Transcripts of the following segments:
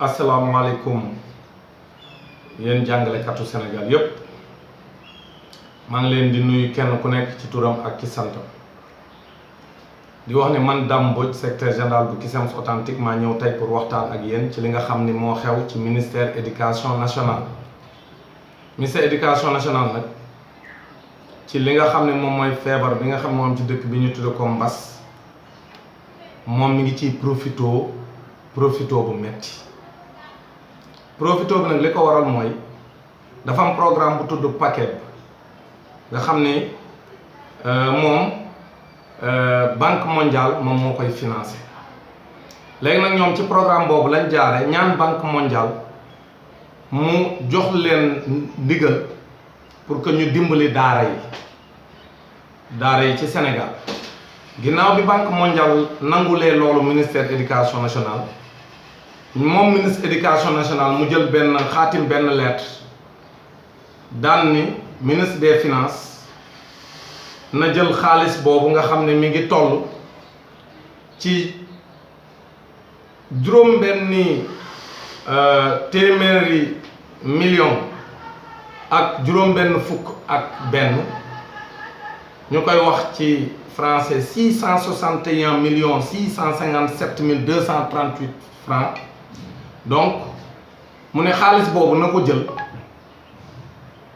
asalaamaaleykum yéen jàngalekatu Sénégal yépp maa ngi leen di nuyu kenn ku nekk ci turam ak ci santam di wax ne man Dame Mbodj secrétaire général bu Cusems authentique maa ñëw tey pour waxtaan ak yéen ci li nga xam ni moo xew ci ministère éducation nationale. ministère éducation nationale nag ci li nga xam ne moom mooy feebar bi nga xam ne moom ci dëkk bi ñu tudde ko mbas moom mi ngi ciy profito bu metti profito bi nag li ko waral mooy dafa am programme bu tudd paquet nga xam ne moom banque mondiale moom moo koy financé léegi nag ñoom ci programme boobu lañ jaare ñaan banque mondiale mu jox leen ndigal pour que ñu dimbali daara yi ci Sénégal ginnaaw bi banque mondiale nangulee loolu ministère éducation nationale moom ministre éducation nationale mu jël benn xaatim benn lettre daan ni ministre des finances na jël xaalis boobu nga xam ne mi ngi toll ci juróom-benni téeméeri million ak juróom-benn fukk ak benn ñu koy wax ci français 661 657 francs donc mu ne xaalis boobu na ko jël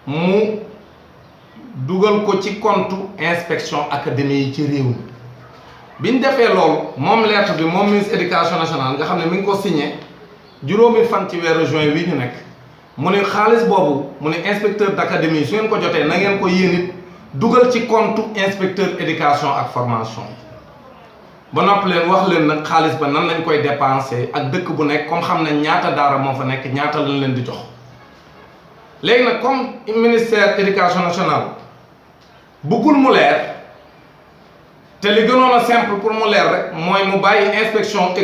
mu dugal ko ci compte inspection académie yi ci réew mi biñ defee loolu moom lettre bi moom ministre éducation nationale nga xam ne mi ngi ko signé juróomi fan ci weeru juin wi ñu nekk mu ne xaalis boobu mu ne inspecteur d'académie su ngeen ko jotee na ngeen ko yéen it dugal ci compte inspecteur éducation ak formation yi ba noppi leen wax leen nag xaalis ba nan lañ koy dépenser ak dëkk bu nekk comme xam nañ ñaata daara moo fa nekk ñaata lañ leen di jox léegi nag comme ministère éducation nationale bëggul mu leer te li gënoon a simple pour mu leer rek mooy mu bàyyi inspection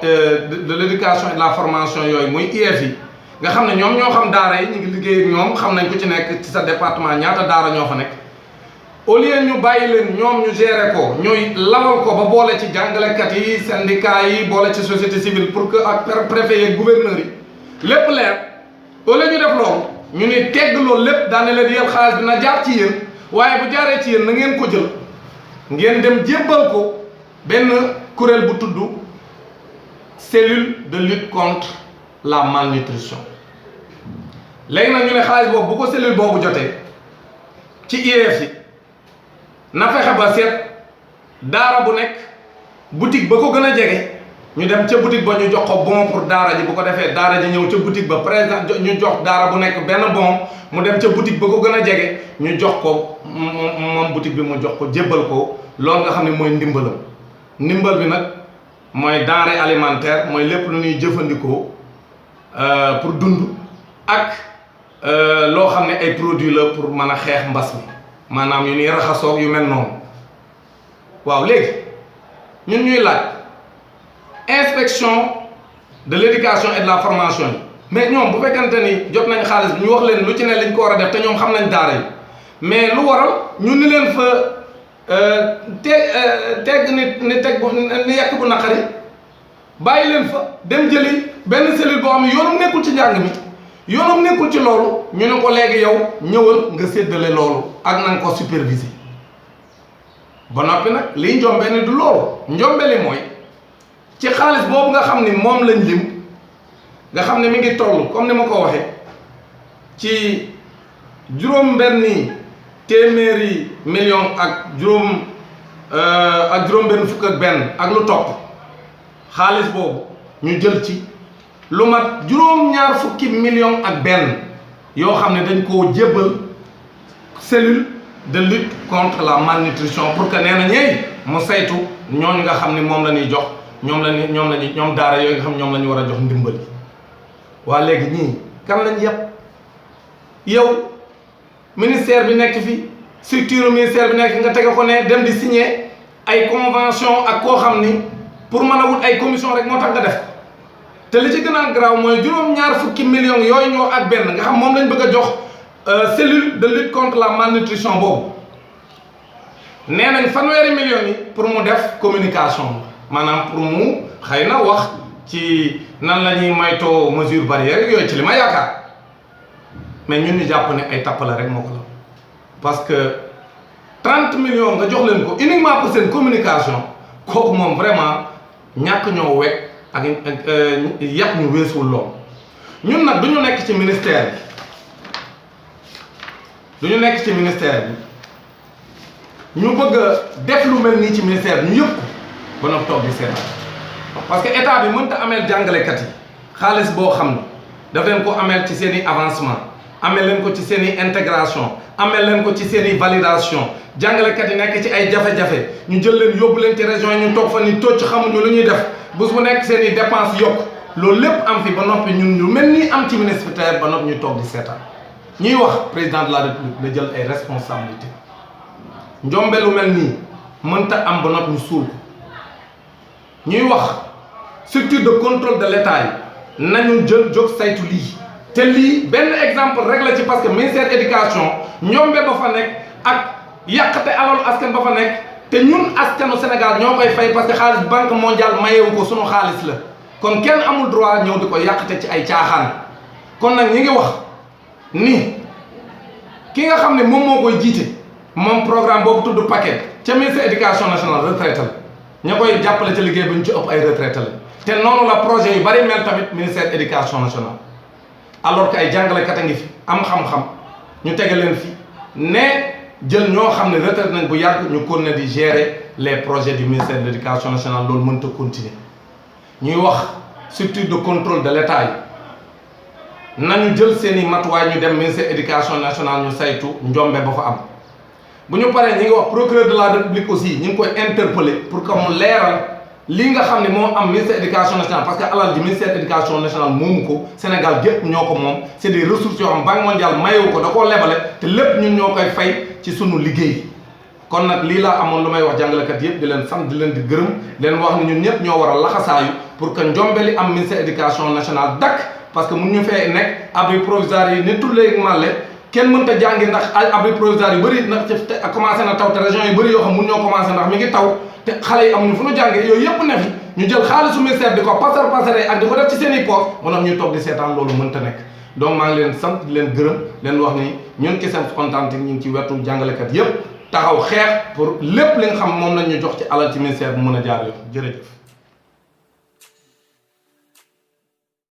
de l'éducation et de la formation yooyu muy IEF yi nga xam ne ñoom ñoo xam daara yi ñu ngi liggéey ak ñoom xam nañ ku ci nekk ci sa département ñaata daara ñoo fa nekk au lieu ñu bàyyi leen ñoom ñu gérer ko ñuy lamal ko ba boole ci jàngalekat yi syndicat yi boole ci société civile pour que ak préfet yeeg gouverneur yi lépp leer au lieu ñu def loolu ñu ni tegg loolu lépp daane leen yéen xaalis bi na jaar ci yéen waaye bu jaaree ci yéen na ngeen ko jël ngeen dem jébbal ko benn kuréel bu tudd cellule de lutte contre la malnutrition léegi nag ñu ne xaalis boobu bu ko cellule boobu jotee ci IEF yi na fexe ba seet daara bu nekk boutique ba ko gën a jege ñu dem ca boutique ba ñu jox ko bon pour daara ji bu ko defee daara ji ñëw ca boutique ba présent ñu jox daara bu nekk benn bon mu dem ca boutique ba ko gën a jege ñu jox ko moom boutique bi mu jox ko jébbal ko loolu nga xam ne mooy ndimbalam ndimbal bi nag mooy denrée alimentaire mooy lépp lu ñuy jëfandikoo pour dund ak loo xam ne ay produits la pour mën a xeex mbas mi maanaam yu ñuy raxasoo yu mel noonu waaw léegi ñun ñuy laaj inspection de l'éducation et de la formation yi mais ñoom bu fekkente ni jot nañ xaalis bi ñu wax leen lu ci ne lañ ko war a def te ñoom xam nañ daara yi mais lu waral ñu ni leen fa teg ni yekk bu naqari bàyyi leen fa dem jëli benn cellule boo xam ne yoonam nekkul ci njàng mi yoonam nekkul ci loolu ñu ne ko léegi yow ñëwal nga séddale loolu ak na nga ko superviser ba noppi nag liy njombe ni du loolu njombe li mooy ci xaalis boobu nga xam ni moom lañ lim nga xam ne mi ngi toll comme ni ma ko waxee ci juróom-benni téeméeri million ak juróom-benn fukk ak benn ak lu topp xaalis boobu ñu jël ci lu mat juróom-ñaar fukki million ak benn yoo xam ne dañ koo jébbal cellule de lutte contre la malnutrition pour que nee na ñeey mu saytu ñooñu nga xam ne moom la ñuy jox ñoom daara yooyu nga xam ñoom la ñu war a jox ndimbali waa léegi ñii kan lañ yëpp yow ministère bi nekk fi structure ministère bi nekk nga tege ko ne dem di signer ay convention ak koo xam ni pour mën a wut ay commission rek moo tax nga def te li ci gën a garaaw mooy juróom-ñaar fukki millions yooyu ñoo ak benn nga xam moom lañ bëgg a jox cellule de lutte contre la malnutrition boobu nee nañ fanweeri millions yi pour mu def communication maanaam pour mu xëy na wax ci nan la ñuy moytoo mesure barrière yooyu ci li ma yaakaar mais ñun ñu jàpp ne ay tappale rek moo ko la parce que 30 millions nga jox leen ko uniquement pour seen communication kooku moom vraiment ñàkk ñoo wekk ak yàq ñu weesuwul lool ñun nag du ñu nekk ci ministère bi ñu bëgg a def lu mel nii ci ministère bi ñu yëpp ba noppi toog di seetaan parce que état bi mënta ameel jàngalekat yi xaalis boo xam ne daf leen ko ameel ci seen i avancement ameel leen ko ci seen i intégration ameel leen ko ci seen i validation jàngalekat yi nekk ci ay jafe-jafe ñu jël leen yóbbu leen ci région yi ñu toog fa ni tocc xamuñu lu ñuy def bés bu nekk seen i dépense yokk loolu lépp am fi ba noppi ñun ñu mel nii am ci ministère ba noppi ñu toog di seetaan ñuy wax président de la république la jël ay responsabilités njombe lu mel nii mënta am ba noppi ñu suul ko ñuy wax structure de contrôle de l'état yi nañu jël jóg saytu lii te lii benn exemple rek la ci parce que ministère éducation njombe ba fa nekk ak yàqate alalu askan ba fa nekk te ñun askanu Sénégal ñoo koy fay parce que xaalis banque mondiale mayewu ko sunu xaalis la kon kenn amul droit ñëw di ko yàqate ci ay caaxaan kon nag ñi ngi wax ni ki nga xam ne moom moo koy jiite moom programme boobu tudd paquet ca ministère éducation nationale retraité la ña koy jàppale ca liggéey bi ñu ci ëpp ay retraité la te noonu la projet yu bari mel tamit ministère éducation nationale alors que ay jàngalekat a ngi fi am xam-xam ñu tege leen fi ne jël ñoo xam ne retraité nañ bu yàgg ñu continuer di gérer les projets du ministère de l'éducation nationale loolu mënta continuer ñuy wax structure de contrôle de l'état yi nañu jël seeni matuwaay ñu dem ministère éducation nationale ñu saytu njombe ba fa am bu ñu paree ñi ngi wax procureur de la république aussi ñu ngi koy interpeller pour que mu leeral lii nga xam ne moo am ministère éducation nationale parce que alal ji ministère éducation nationale moomu ko Sénégal gépp ñoo ko moom c'est des ressources yoo xam banque mondiale mayewu ko da koo lebale te lépp ñun ñoo koy fay ci sunu liggéey kon nag lii laa amoon lu may wax jàngalekat yëpp di leen sant di leen di gërëm leen wax ne ñun ñëpp ñoo war a laxasaayu pour que njombe li am ministère éducation nationale dakk parce que mun ñu fee nekk abri provisoire yi ni tulleeg màlle kenn mënta jàngi ndax ay abri provisoire yu bëri nag commencé na taw te région yu bëri yoo xam mun ñoo commencé ndax mi ngi taw te xale yi amuñu fu ñu jàngee yooyu yëpp ne fi ñu jël xaalisu ministère di ko pasare ak di ko def ci seen i poos maanaam ñuy toog di seetaan loolu mënta nekk donc maa ngi leen sant di leen gërëm leen wax ni ñun ci seen kontaan ñu ngi ci wetu jàngalekat yëpp taxaw xeex pour lépp li nga xam moom lañ ñu jox ci alal ci ministère bu mën a jaar yoon jërëjëf